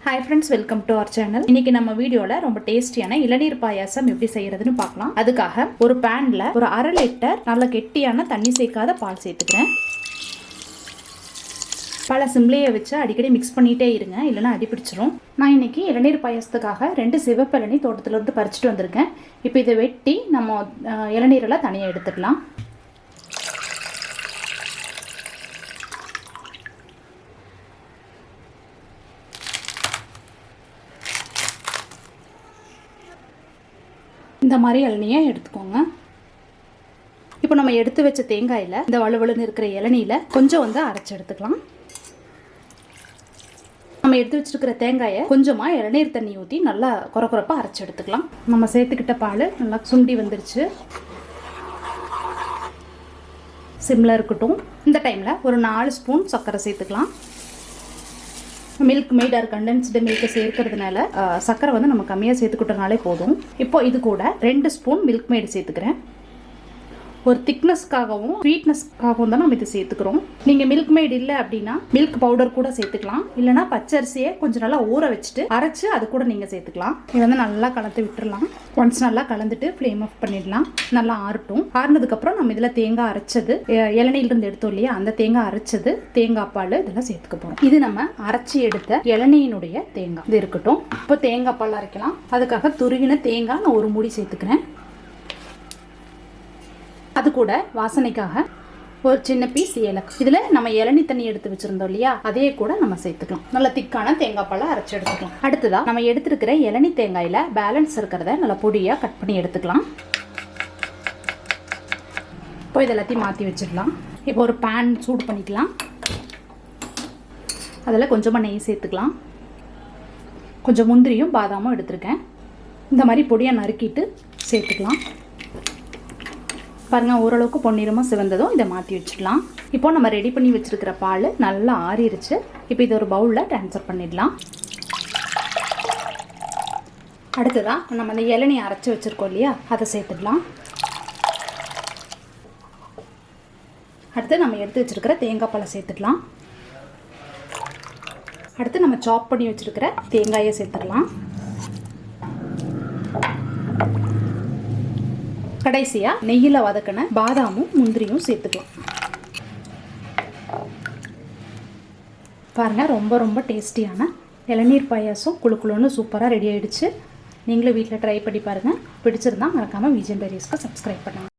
Hi friends, welcome to our channel. இன்னைக்கு நம்ம வீடியோல ரொம்ப டேஸ்டியான இளநீர் பாயாசம் எப்படி செய்யறதுன்னு பார்க்கலாம். அதுக்காக ஒரு panல ஒரு 1/2 லிட்டர் நல்ல கெட்டியான தண்ணி சேர்க்காத பால் சேர்த்துக்கிறேன். பாலை சிம்லயே வச்சு அடிக்கடி மிக்ஸ் பண்ணிட்டே இருங்க, இல்லைன்னா அடி பிடிச்சிரும். நான் இன்னைக்கு இளநீர் பாயாசத்துக்காக 2 சிவப்பு இளநீ தோட்டத்துல இருந்து பறிச்சுட்டு வந்திருக்கேன். இப்போ இதை வெட்டி நம்ம இளநீரெல்லாம் தனியா எடுத்துக்கலாம். இந்த மாதிரி இளநியை எடுத்துக்கோங்க. இப்போ நம்ம எடுத்து வச்ச தேங்காயில் இந்த வலுவலுன்னு இருக்கிற இளநியில் கொஞ்சம் அரைச்சி எடுத்துக்கலாம். நம்ம எடுத்து வச்சிருக்கிற தேங்காயை கொஞ்சமாக இளநீர் தண்ணி ஊற்றி நல்லா குறப்பாக அரைச்சி எடுத்துக்கலாம். நம்ம சேர்த்துக்கிட்ட பால் நல்லா சுண்டி வந்துருச்சு. சிம்மில் இருக்கட்டும். இந்த டைமில் ஒரு 4 ஸ்பூன் சர்க்கரை சேர்த்துக்கலாம். மில்க்மெய்ட் ஆர் கண்டென்ஸ்டு மில்க் சேர்க்கறதுனால சக்கரை நம்ம கம்மியாக சேர்த்துக்கிட்டனாலே போதும். இப்போ இது கூட 2 ஸ்பூன் மில்க்மெய்டு சேர்த்துக்கிறேன். ஒரு திக்னஸ்க்காகவும் ஸ்வீட்னஸ்க்காகவும் தான் நம்ம இது சேர்த்துக்கிறோம். நீங்கள் மில்க்மெய்டு இல்லை அப்படின்னா மில்க் பவுடர் கூட சேர்த்துக்கலாம். இல்லைனா பச்சரிசியை கொஞ்சம் நல்லா ஊற வச்சுட்டு அரைச்சு அது கூட நீங்கள் சேர்த்துக்கலாம். இது நல்லா கலந்து விட்டுடலாம். ஒன்ஸ் நல்லா கலந்துட்டு ஃப்ளேம் ஆஃப் பண்ணிடலாம். நல்லா ஆறட்டும். ஆறுனதுக்கப்புறம் நம்ம இதில் தேங்காய் அரைச்சது, இளநீர்லேருந்து எடுத்தோம் இல்லையா, அந்த தேங்காய் அரைச்சது, தேங்காய் பால் இதெல்லாம் சேர்த்துக்க போகிறோம். இது நம்ம அரைச்சி எடுத்த இளநீனுடைய தேங்காய் இது இருக்கட்டும். இப்போ தேங்காய் பால் அரைக்கலாம். அதுக்காக துருகின தேங்காய் நான் ஒரு மூடி சேர்த்துக்கிறேன். அது கூட வாசனைக்காக ஒரு சின்ன பீஸ் ஏலக்காய். இதில் நம்ம இளநீ தண்ணி எடுத்து வச்சிருந்தோம் இல்லையா, அதே கூட நம்ம சேர்த்துக்கலாம். நல்ல திக்கான தேங்காய் பாலை அரைச்சி எடுத்துக்கலாம். அடுத்ததா நம்ம எடுத்துருக்கிற இளநீ தேங்காயில் பேலன்ஸ் இருக்கிறத நல்லா பொடியாக கட் பண்ணி எடுத்துக்கலாம். இப்போ இதெல்லாத்தையும் மாற்றி வச்சிடலாம். இப்போ ஒரு பேன் சூடு பண்ணிக்கலாம். அதில் கொஞ்சமாக நெய் சேர்த்துக்கலாம். கொஞ்சம் முந்திரியும் பாதாமும் எடுத்துருக்கேன். இந்த மாதிரி பொடியாக நறுக்கிட்டு சேர்த்துக்கலாம். பாருங்கள், ஓரளவுக்கு பொன்னிறமாக சிவந்ததும் இதை மாற்றி வச்சிடலாம். இப்போ நம்ம ரெடி பண்ணி வச்சுருக்கிற பால் நல்லா ஆறிடுச்சு. இப்போ இதை ஒரு பவுலில் ட்ரான்ஸ்ஃபர் பண்ணிடலாம். அடுத்ததாக நம்ம அந்த இளநீ அரைச்சி வச்சுருக்கோம் இல்லையா, அதை சேர்த்துடலாம். அடுத்து நம்ம எடுத்து வச்சுருக்கிற தேங்காய் பாலை சேர்த்துடலாம். அடுத்து நம்ம சாப் பண்ணி வச்சுருக்கிற தேங்காயை சேர்த்துடலாம். கடைசியாக நெய்யில் வதக்கின பாதாமும் முந்திரியும் சேர்த்துக்கலாம். பாருங்கள், ரொம்ப ரொம்ப டேஸ்டியான இளநீர் பாயாசம் குளுக்குளுன்னு சூப்பராக ரெடி ஆகிடுச்சு. நீங்களும் வீட்டில் ட்ரை பண்ணி பாருங்கள். பிடிச்சிருந்தா மறக்காமல் VGM Diariesக்கு சப்ஸ்கிரைப் பண்ணுங்கள்.